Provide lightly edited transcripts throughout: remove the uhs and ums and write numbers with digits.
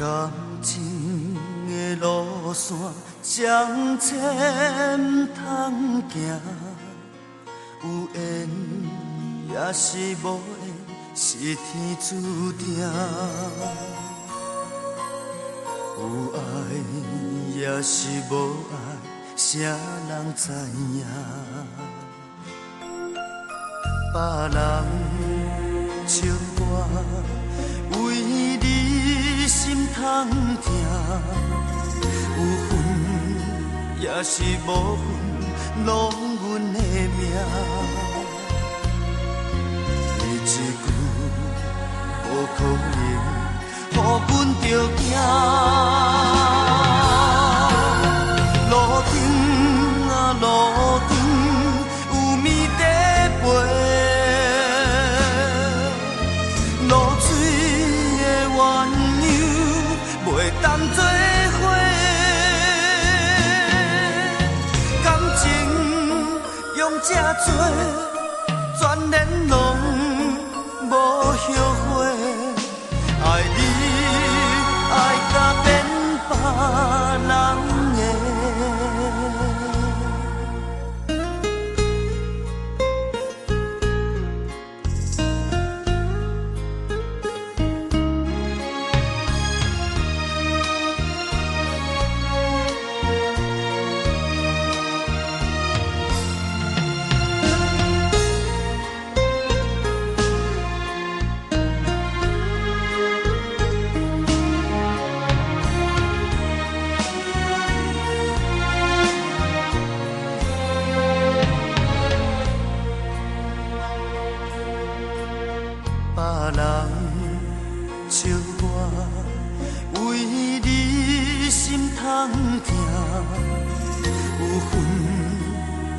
感情的路线，将前通行，有缘也是无缘，是天注定。有爱也是无爱，谁人知影？别人笑我为你心痛痛，有份也是无份，拢阮的命。你一句无可能，予阮着惊。路顶啊路顶，有米在飞。露水的鸳鸯，袂当做伙。感情用这多，全然拢无后悔。爱你爱甲变别人的。别人笑我为你心痛痛，有份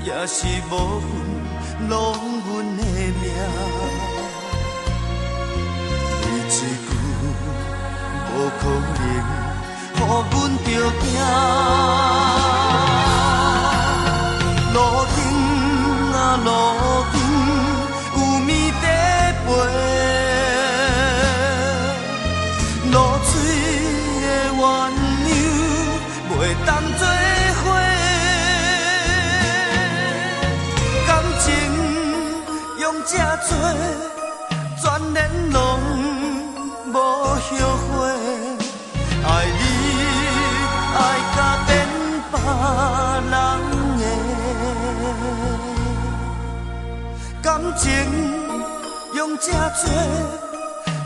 也是无份，拢阮的命。你一句无可能，予阮着惊。路顶啊路顶，有米在飞。露水的鸳鸯，袂当做伙。感情用这多，全然拢无后悔。爱你爱甲变别人的，感情用这多，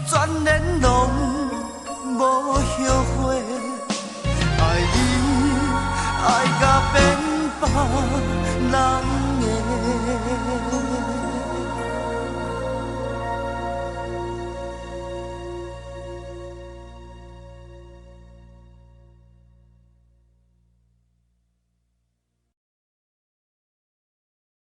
全然拢无后悔。爱你爱甲变别人。